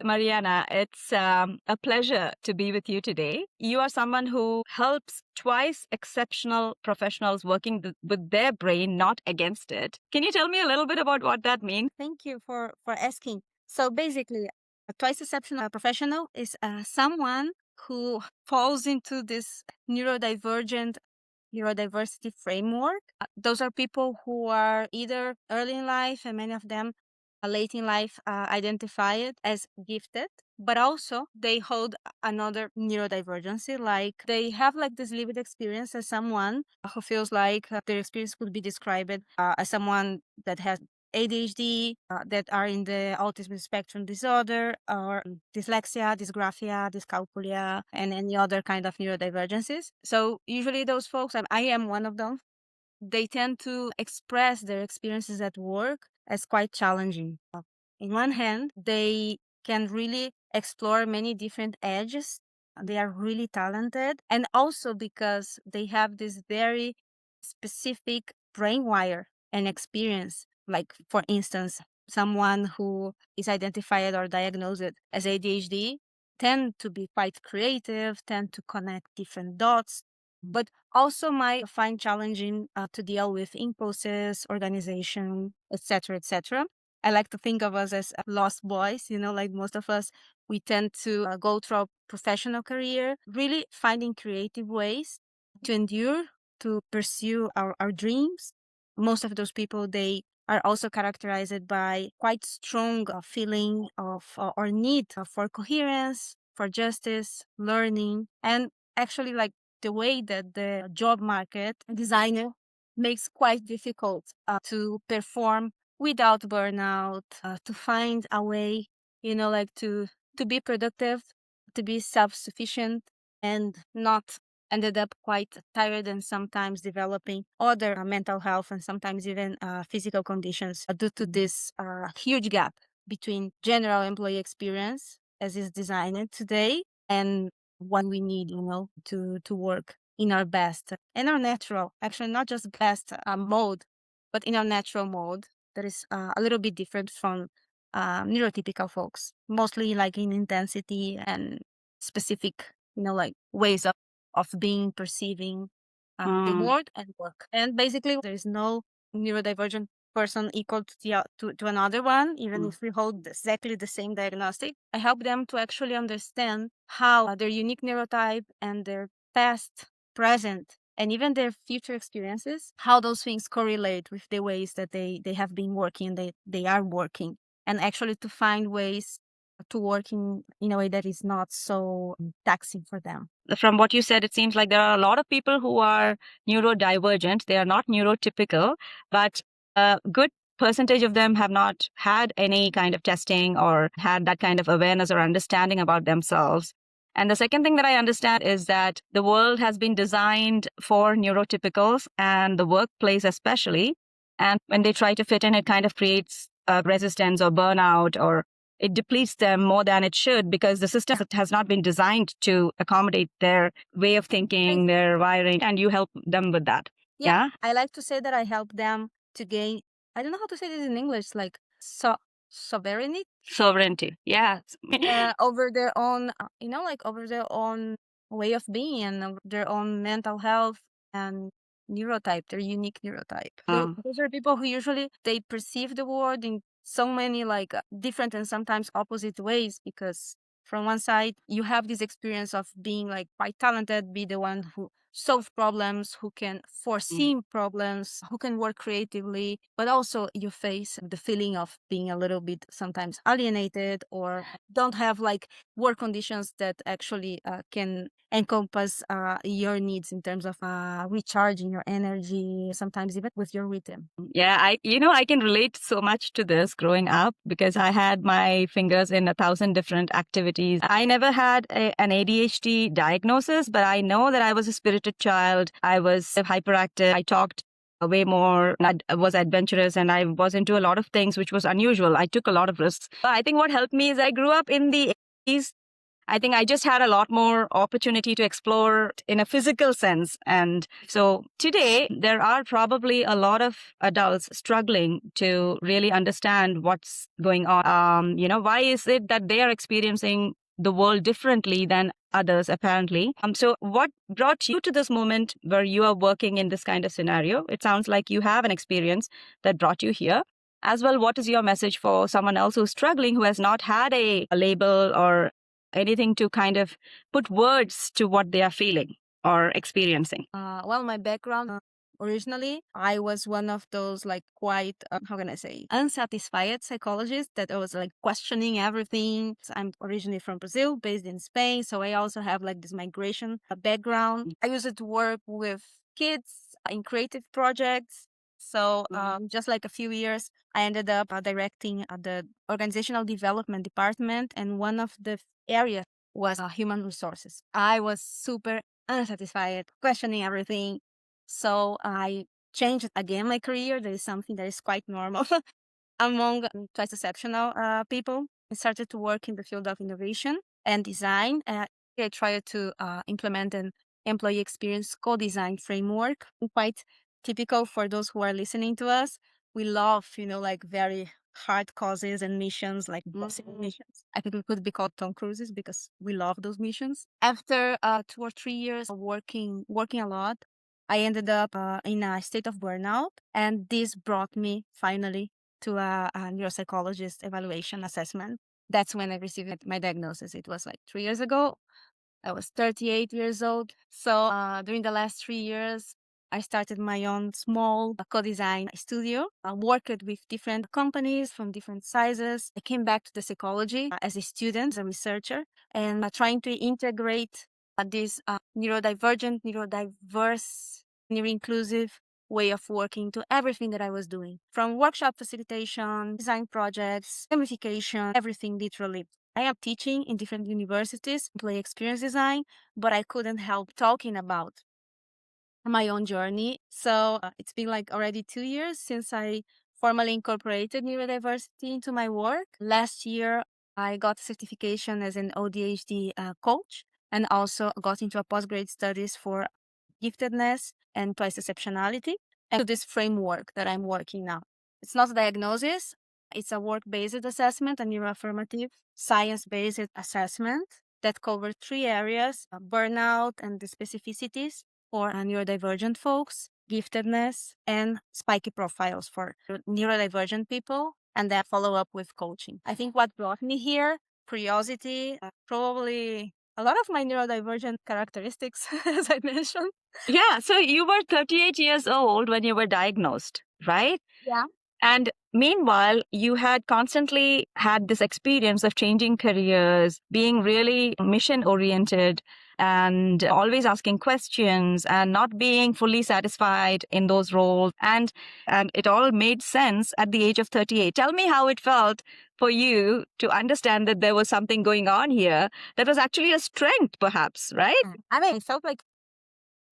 Mariana, it's a pleasure to be with you today. You are someone who helps twice exceptional professionals working with their brain, not against it. Can you tell me a little bit about what that means? Thank you for asking. So basically, a twice exceptional professional is someone who falls into this neurodiversity framework. Those are people who are either early in life, and many of them late in life identify it as gifted, but also they hold another neurodivergency. Like they have like this lived experience as someone who feels like their experience could be described as someone that has ADHD, that are in the autism spectrum disorder, or dyslexia, dysgraphia, dyscalculia, and any other kind of neurodivergences. So usually those folks, I am one of them, they tend to express their experiences at work as quite challenging. In one hand, they can really explore many different edges. They are really talented. And also because they have this very specific brain wire and experience. Like, for instance, someone who is identified or diagnosed as ADHD tend to be quite creative, tend to connect different dots, but also might find challenging to deal with impulses, organization, etc., etc. I like to think of us as lost boys, like most of us, we tend to go through a professional career, really finding creative ways to endure, to pursue our dreams. Most of those people, they are also characterized by quite strong feeling of or need for coherence, for justice, learning, and actually like the way that the job market designer makes quite difficult to perform without burnout, to find a way, like to be productive, to be self-sufficient, and not ended up quite tired and sometimes developing other mental health and sometimes even physical conditions due to this huge gap between general employee experience as is designed today and what we need, to work in our best and our natural, actually not just best mode, but in our natural mode that is a little bit different from neurotypical folks, mostly like in intensity and specific, like ways of being, perceiving the world and work. And basically, there is no neurodivergent person equal to to another one, even if we hold exactly the same diagnostic. I help them to actually understand how their unique neurotype and their past, present, and even their future experiences, how those things correlate with the ways that they have been working, they are working, and actually to find ways to work in a way that is not so taxing for them. From what you said, it seems like there are a lot of people who are neurodivergent. They are not neurotypical, but a good percentage of them have not had any kind of testing or had that kind of awareness or understanding about themselves. And the second thing that I understand is that the world has been designed for neurotypicals and the workplace especially. And when they try to fit in, it kind of creates resistance or burnout, or it depletes them more than it should because the system has not been designed to accommodate their way of thinking, their wiring, and you help them with that. Yeah. I like to say that I help them to gain, I don't know how to say this in English, like sovereignty. Sovereignty. Yeah. Over their own, like over their own way of being and over their own mental health and neurotype, their unique neurotype. Those are people who usually they perceive the world in so many like different and sometimes opposite ways, because from one side you have this experience of being like quite talented, be the one who solve problems, who can foresee problems, who can work creatively, but also you face the feeling of being a little bit sometimes alienated or don't have like work conditions that actually can encompass your needs in terms of recharging your energy, sometimes even with your rhythm. Yeah, I can relate so much to this growing up because I had my fingers in 1,000 different activities. I never had an ADHD diagnosis, but I know that I was a spirited child. I was hyperactive. I talked way more. I was adventurous and I was into a lot of things, which was unusual. I took a lot of risks. I think what helped me is I grew up in the 80s. I think I just had a lot more opportunity to explore in a physical sense. And so today, there are probably a lot of adults struggling to really understand what's going on. Why is it that they are experiencing the world differently than others, apparently? So, what brought you to this moment where you are working in this kind of scenario? It sounds like you have an experience that brought you here. As well, what is your message for someone else who's struggling, who has not had a label or anything to kind of put words to what they are feeling or experiencing? Well, my background, originally, I was one of those like quite, how can I say, unsatisfied psychologists that I was like questioning everything. So I'm originally from Brazil, based in Spain. So I also have like this migration background. I used to work with kids in creative projects. So just like a few years, I ended up directing the organizational development department. And one of the areas was human resources. I was super unsatisfied, questioning everything. So I changed again my career. That is something that is quite normal among twice exceptional people. I started to work in the field of innovation and design. I tried to implement an employee experience co-design framework, quite typical for those who are listening to us. We love, like very hard causes and missions, like impossible missions. I think we could be called Tom Cruises because we love those missions. After 2 or 3 years of working a lot, I ended up in a state of burnout, and this brought me finally to a neuropsychologist evaluation assessment. That's when I received my diagnosis. It was like 3 years ago. I was 38 years old. So during the last 3 years, I started my own small co-design studio. I worked with different companies from different sizes. I came back to the psychology as a student, as a researcher, and trying to integrate this neurodivergent, neurodiverse, neuro-inclusive way of working to everything that I was doing, from workshop facilitation, design projects, gamification, everything literally. I am teaching in different universities, employee experience design, but I couldn't help talking about my own journey. So it's been like already 2 years since I formally incorporated neurodiversity into my work. Last year, I got certification as an ODHD coach, and also got into a postgrad studies for giftedness and twice exceptionality, and to this framework that I'm working now. It's not a diagnosis. It's a work-based assessment, a neuroaffirmative, science-based assessment that covers three areas: burnout and the specificities for neurodivergent folks, giftedness, and spiky profiles for neurodivergent people, and then follow up with coaching. I think what brought me here, curiosity, probably a lot of my neurodivergent characteristics, as I mentioned. Yeah. So you were 38 years old when you were diagnosed, right? Yeah. And meanwhile, you had constantly had this experience of changing careers, being really mission oriented, and always asking questions and not being fully satisfied in those roles. And it all made sense at the age of 38. Tell me how it felt for you to understand that there was something going on here that was actually a strength, perhaps, right? I mean, it felt like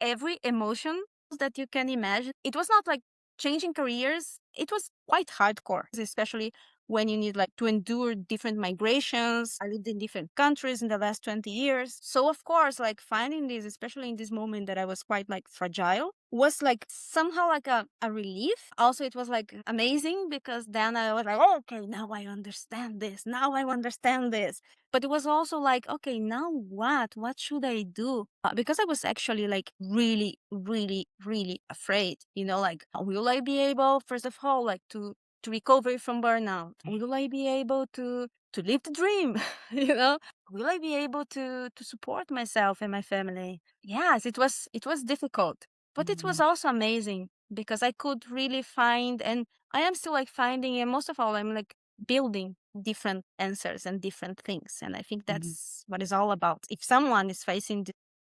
every emotion that you can imagine. It was not like changing careers. It was quite hardcore, especially when you need like to endure different migrations. I lived in different countries in the last 20 years. So of course, like finding this, especially in this moment that I was quite like fragile, was like somehow like a relief. Also, it was like amazing because then I was like, oh, okay, now I understand this. Now I understand this. But it was also like, okay, now what? What should I do? Because I was actually like really, really, really afraid. Like, will I be able, first of all, like to recover from burnout? Will I be able to live the dream? you know, will I be able to support myself and my family? Yes, it was difficult, but it was also amazing because I could really find, and I am still like finding, and most of all, I'm like building different answers and different things. And I think that's what it's all about. If someone is facing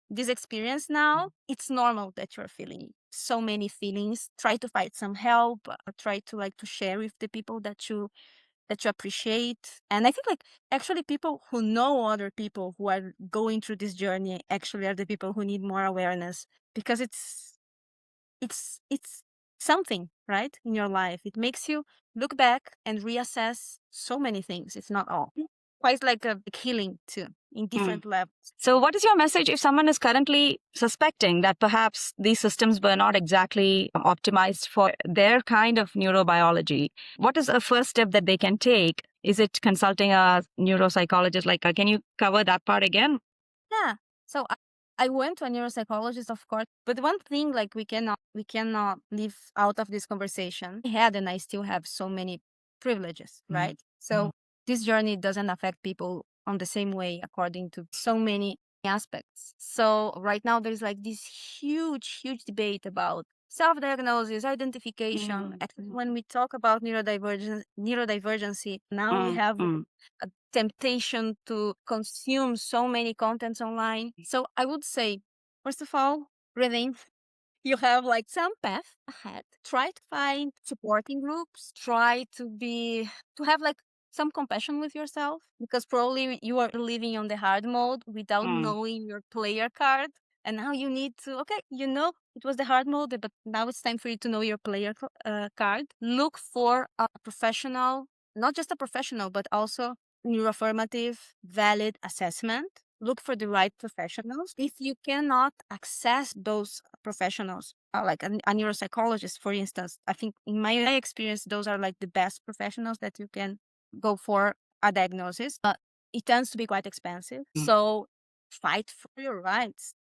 this experience now, it's normal that you're feeling so many feelings. Try to find some help. Try to like to share with the people that you appreciate. And I think like actually people who know other people who are going through this journey actually are the people who need more awareness, because it's something, right, in your life. It makes you look back and reassess so many things, if not all. Quite like a healing too. in different levels. So what is your message if someone is currently suspecting that perhaps these systems were not exactly optimized for their kind of neurobiology? What is a first step that they can take? Is it consulting a neuropsychologist? Can you cover that part again? Yeah. So I went to a neuropsychologist, of course, but one thing like we cannot leave out of this conversation. I had and I still have so many privileges, right? So this journey doesn't affect people on the same way according to so many aspects. So right now there's like this huge debate about self-diagnosis, identification. When we talk about neurodivergency, now we have a temptation to consume so many contents online. So I would say, first of all, reading. You have like some path ahead. Try to find supporting groups. Try to have like some compassion with yourself, because probably you are living on the hard mode without knowing your player card. And now you need to, okay, it was the hard mode, but now it's time for you to know your player card. Look for a professional, not just a professional, but also neuroaffirmative, valid assessment. Look for the right professionals. If you cannot access those professionals, like a neuropsychologist, for instance, I think in my experience, those are like the best professionals that you can go for a diagnosis. But it tends to be quite expensive. So fight for your rights.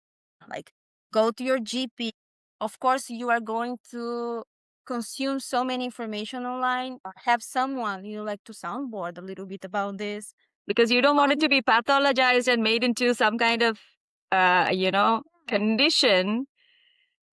Like go to your GP. Of course, you are going to consume so many information online. Have someone, like to soundboard a little bit about this. Because you don't want it to be pathologized and made into some kind of, condition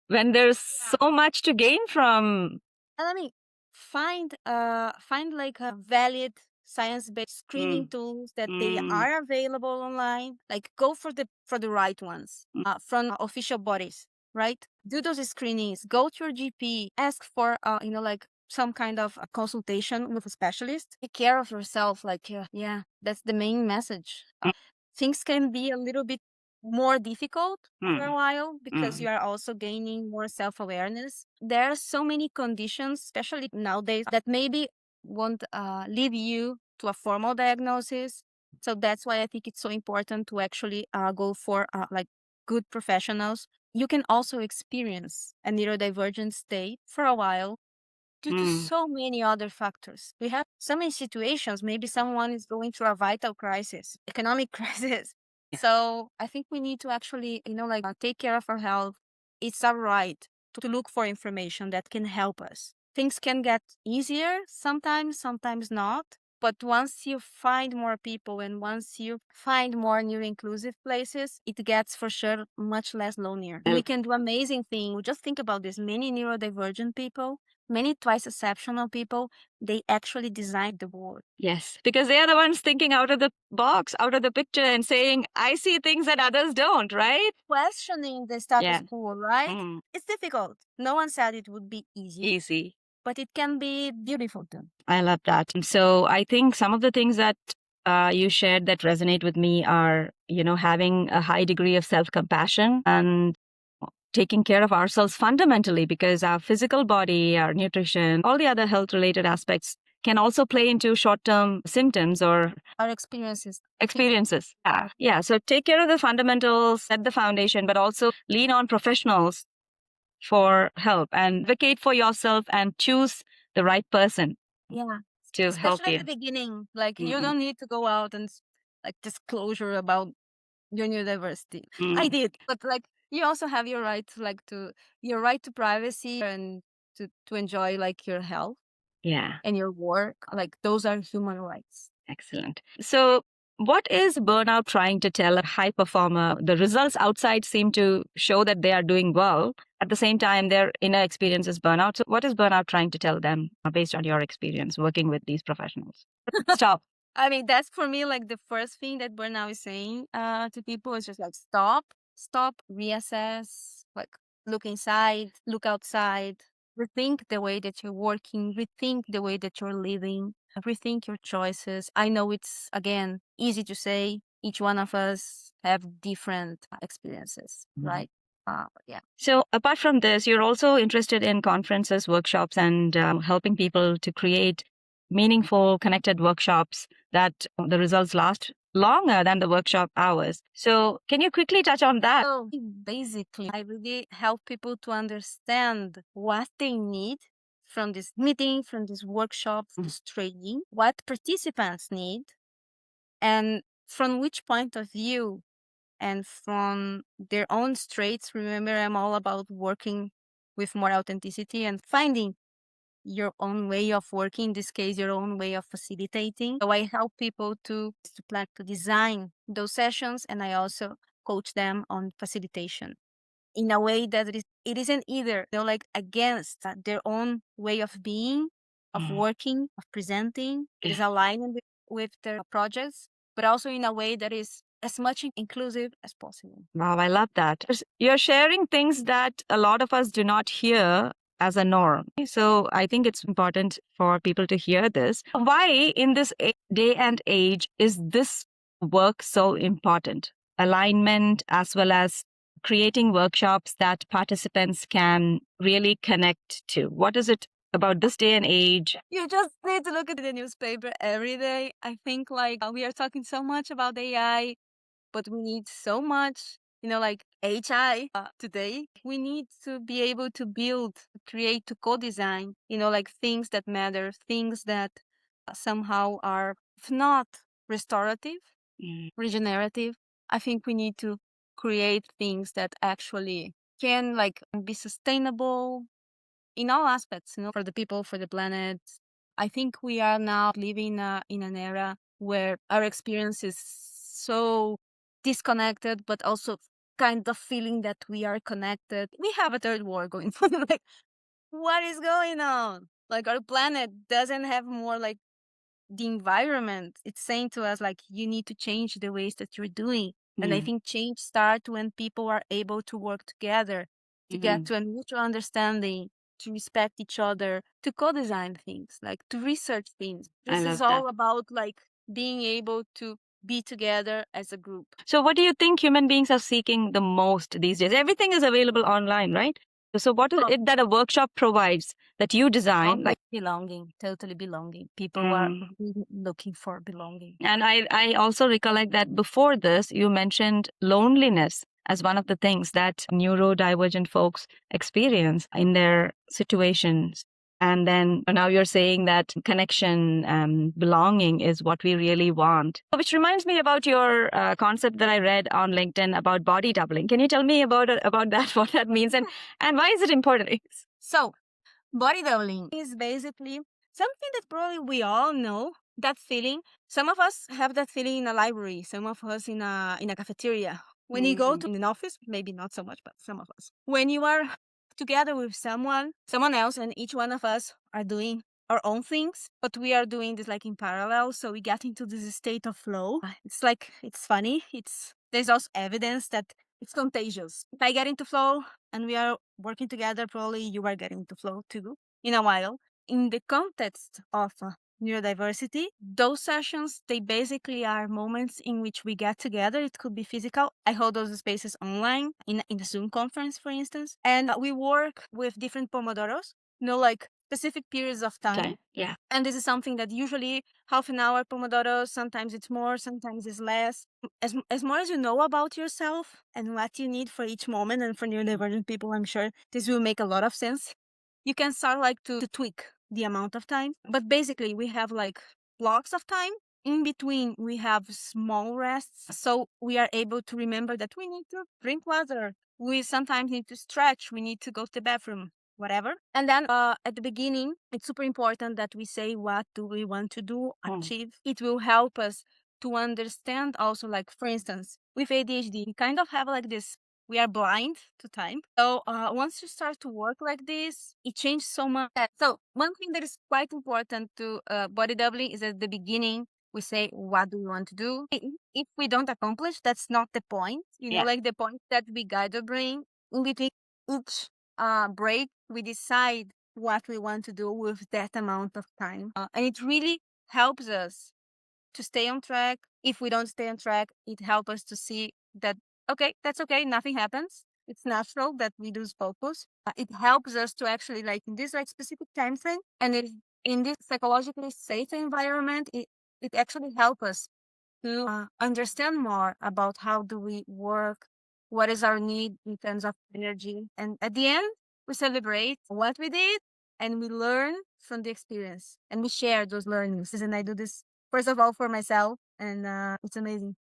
when there's so much to gain from. Let me find like a valid science-based screening tools that they are available online. Like go for the right ones from official bodies, right? Do those screenings. Go to your GP. Ask for like some kind of a consultation with a specialist. Take care of yourself. Like yeah, that's the main message. Things can be a little bit more difficult for a while because you are also gaining more self-awareness. There are so many conditions, especially nowadays, that maybe won't lead you to a formal diagnosis. So that's why I think it's so important to actually go for like good professionals. You can also experience a neurodivergent state for a while due to so many other factors. We have so many situations. Maybe someone is going through a vital crisis, economic crisis. So I think we need to actually, take care of our health. It's our right to look for information that can help us. Things can get easier sometimes not. But once you find more people and once you find more neuro-inclusive places, it gets for sure much less lonelier. We can do amazing things. Just think about this. Many neurodivergent people, many twice exceptional people, they actually designed the world. Yes, because they are the ones thinking out of the box, out of the picture, and saying, I see things that others don't, right? Questioning the status quo, right? It's difficult. No one said it would be easy. But it can be beautiful too. I love that. So I think some of the things that you shared that resonate with me are, having a high degree of self-compassion and taking care of ourselves fundamentally, because our physical body, our nutrition, all the other health-related aspects can also play into short-term symptoms or our experiences. Yeah. So take care of the fundamentals, set the foundation, but also lean on professionals for help and advocate for yourself and choose the right person. Yeah. To help Especially you. at the beginning. Like you don't need to go out and like disclosure about your neurodiversity. I did, but like you also have your right to your right to privacy and to enjoy like your health. Yeah. And your work. Like those are human rights. Excellent. So what is burnout trying to tell a high performer? The results outside seem to show that they are doing well. At the same time, their inner experience is burnout. So what is burnout trying to tell them based on your experience working with these professionals? Stop. I mean, that's for me like the first thing that burnout is saying to people is just like stop, reassess, like look inside, look outside, rethink the way that you're working, rethink the way that you're living, rethink your choices. I know it's, again, easy to say. Each one of us have different experiences, right? Yeah. So apart from this, you're also interested in conferences, workshops, and helping people to create meaningful, connected workshops that the results last longer than the workshop hours. So can you quickly touch on that? So basically, I really help people to understand what they need from this meeting, from this workshop, this training, what participants need, and from which point of view and from their own traits. Remember, I'm all about working with more authenticity and finding your own way of working, in this case, your own way of facilitating. So I help people to plan, to design those sessions, and I also coach them on facilitation in a way that it isn't either, like against their own way of being, of working, of presenting. It is aligned with their projects, but also in a way that is as much inclusive as possible. Wow, I love that. You're sharing things that a lot of us do not hear as a norm. So I think it's important for people to hear this. Why, in this day and age, is this work so important? Alignment, as well as creating workshops that participants can really connect to. What is it about this day and age? You just need to look at the newspaper every day. I think we are talking so much about AI, but we need so much, like HI today. We need to be able to build, create, to co-design, like things that matter, things that somehow are, if not restorative, regenerative. I think we need to create things that actually can be sustainable in all aspects, for the people, for the planet. I think we are now living in an era where our experience is so disconnected, but also kind of feeling that we are connected. We have a third war going on. Like, what is going on? Like, our planet doesn't have more the environment. It's saying to us, you need to change the ways that you're doing. And I think change starts when people are able to work together, to get to a mutual understanding, to respect each other, to co-design things, to research things. This is all about being able to be together as a group. So what do you think human beings are seeking the most these days? Everything is available online, right? So what is it that a workshop provides that you design? Belonging, totally belonging. People are really looking for belonging. And I also recollect that before this, you mentioned loneliness as one of the things that neurodivergent folks experience in their situations. And then now you're saying that connection and belonging is what we really want. Which reminds me about your concept that I read on LinkedIn about body doubling. Can you tell me about that, what that means, and why is it important? So, body doubling is basically something that probably we all know. That feeling. Some of us have that feeling in a library. Some of us in a cafeteria. When you go to an office, maybe not so much, but some of us. When you are together with someone else, and each one of us are doing our own things, but we are doing this in parallel. So we get into this state of flow. It's funny. There's also evidence that it's contagious. If I get into flow and we are working together, probably you are getting into flow too in a while. In the context of neurodiversity, those sessions, they basically are moments in which we get together. It could be physical. I hold those spaces online in a Zoom conference, for instance, and we work with different pomodoros, specific periods of time. Okay. Yeah. And this is something that usually half an hour pomodoros, sometimes it's more, sometimes it's less. As more as you know about yourself and what you need for each moment, and for neurodivergent people, I'm sure this will make a lot of sense. You can start to tweak the amount of time. But basically, we have blocks of time. In between, we have small rests. So we are able to remember that we need to drink water. We sometimes need to stretch. We need to go to the bathroom, whatever. And then at the beginning, it's super important that we say, what do we want to do, achieve? It will help us to understand also, for instance, with ADHD, we kind of have this, we are blind to time. So once you start to work like this, it changes so much. So one thing that is quite important to body doubling is at the beginning, we say, what do we want to do? If we don't accomplish, that's not the point. The point that we guide the brain. In between each break, we decide what we want to do with that amount of time. And it really helps us to stay on track. If we don't stay on track, it helps us to see that, okay, that's okay, nothing happens. It's natural that we lose focus. It helps us to actually, in this specific time frame, and in this psychologically safe environment, it actually helps us to understand more about how do we work, what is our need in terms of energy. And at the end, we celebrate what we did and we learn from the experience and we share those learnings. And I do this, first of all, for myself. And it's amazing.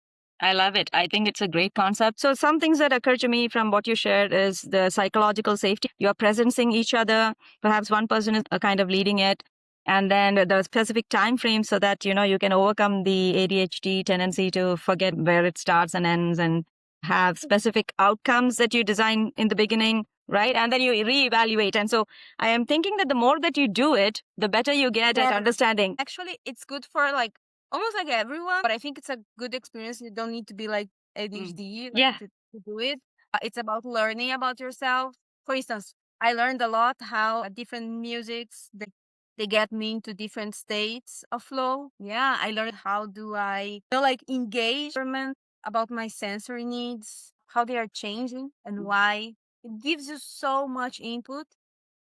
I love it. I think it's a great concept. So, some things that occur to me from what you shared is the psychological safety. You're presencing each other. Perhaps one person is kind of leading it. And then the specific time frame so that, you can overcome the ADHD tendency to forget where it starts and ends and have specific outcomes that you design in the beginning, right? And then you reevaluate. And so I am thinking that the more that you do it, the better you get at understanding. Actually, it's good for like almost like everyone, but I think it's a good experience. You don't need to be like ADHD Yeah. to do it. It's about learning about yourself. For instance, I learned a lot how different musics they get me into different states of flow. Yeah, I learned how do I like engage about my sensory needs, how they are changing and why. It gives you so much input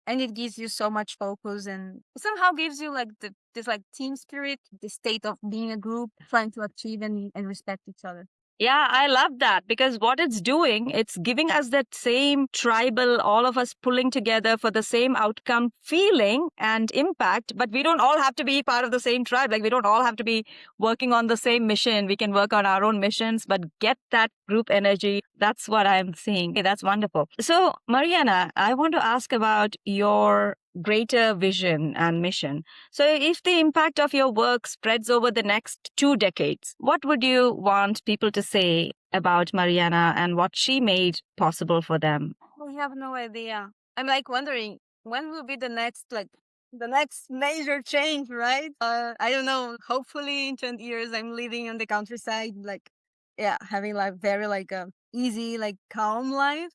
and it gives you so much focus and somehow gives you like this like team spirit, the state of being a group trying to achieve and respect each other. Yeah, I love that because what it's doing, it's giving us that same tribal, all of us pulling together for the same outcome feeling and impact. But we don't all have to be part of the same tribe. Like we don't all have to be working on the same mission. We can work on our own missions, but get that group energy. That's what I'm seeing. Okay, that's wonderful. So, Mariana, I want to ask about your greater vision and mission. So, if the impact of your work spreads over the next 2 decades, what would you want people to say about Mariana and what she made possible for them? We have no idea. I'm like wondering when will be the next major change, right? I don't know. Hopefully in 20 years I'm living on the countryside, like yeah, having like very like a easy, like calm life.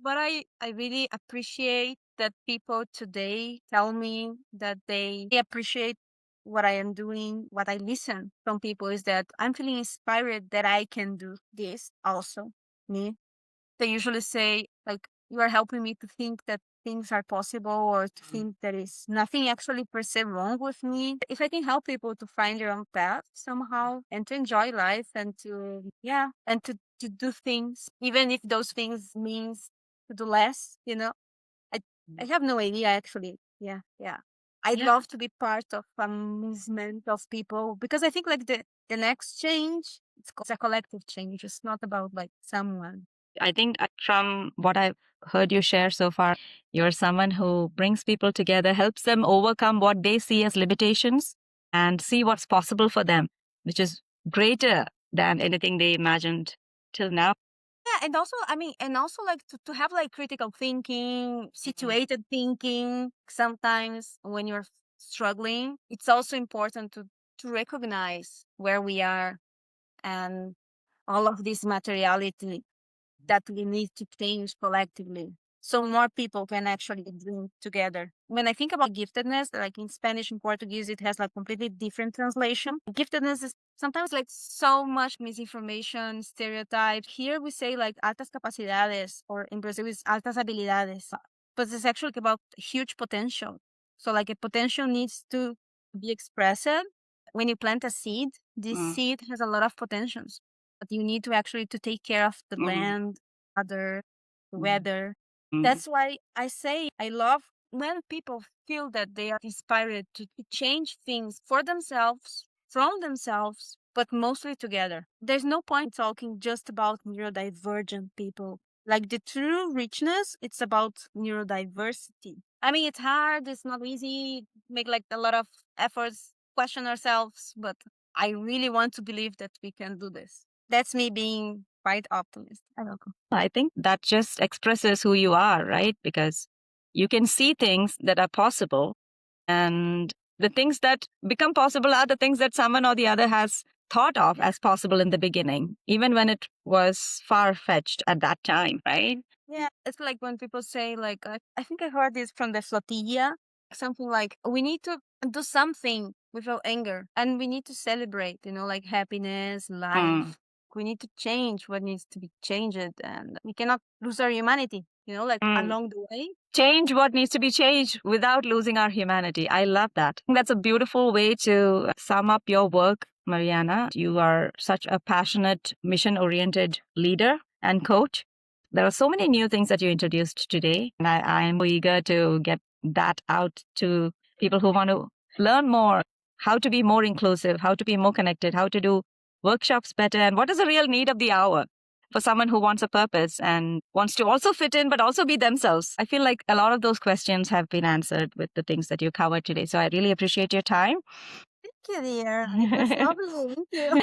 But I really appreciate that people today tell me that they appreciate what I am doing. What I listen from people is that I'm feeling inspired that I can do this also. Me. They usually say, like, you are helping me to think that things are possible or to think there is nothing actually per se wrong with me. If I can help people to find their own path somehow and to enjoy life and to, yeah, and to do things, even if those things means to do less, I, I have no idea actually. Yeah, yeah. I'd love to be part of a movement of people because I think like the next change, it's a collective change. It's not about like someone. I think from what I've heard you share so far, you're someone who brings people together, helps them overcome what they see as limitations and see what's possible for them, which is greater than anything they imagined till now. Yeah, and also, I mean, and also like to have like critical thinking, situated thinking. Sometimes when you're struggling, it's also important to recognize where we are and all of this materiality that we need to change collectively so more people can actually dream together. When I think about giftedness, like in Spanish and Portuguese, it has like completely different translation. Giftedness is sometimes like so much misinformation, stereotypes. Here we say like altas capacidades, or in Brazil it's altas habilidades, but it's actually about huge potential. So like a potential needs to be expressed. When you plant a seed, this seed has a lot of potentials, but you need to actually to take care of the land, other weather. That's why I say I love when people feel that they are inspired to change things for themselves, from themselves, but mostly together. There's no point talking just about neurodivergent people. Like the true richness, it's about neurodiversity. I mean, it's hard, it's not easy, make like a lot of efforts, question ourselves, but I really want to believe that we can do this. That's me being quite optimistic. I don't know. I think that just expresses who you are, right? Because you can see things that are possible, and the things that become possible are the things that someone or the other has thought of as possible in the beginning, even when it was far fetched at that time, right? Yeah, it's like when people say, like, I think I heard this from the flotilla, something like, we need to do something without anger and we need to celebrate, like happiness, life. We need to change what needs to be changed and we cannot lose our humanity, like along the way. Change what needs to be changed without losing our humanity. I love that. That's a beautiful way to sum up your work. Mariana. You are such a passionate, mission-oriented leader and coach. There are so many new things that you introduced today, and I am eager to get that out to people who want to learn more, how to be more inclusive, how to be more connected, how to do workshops better, and what is the real need of the hour for someone who wants a purpose and wants to also fit in, but also be themselves. I feel like a lot of those questions have been answered with the things that you covered today. So I really appreciate your time. Thank you, dear. It was lovely. Thank you.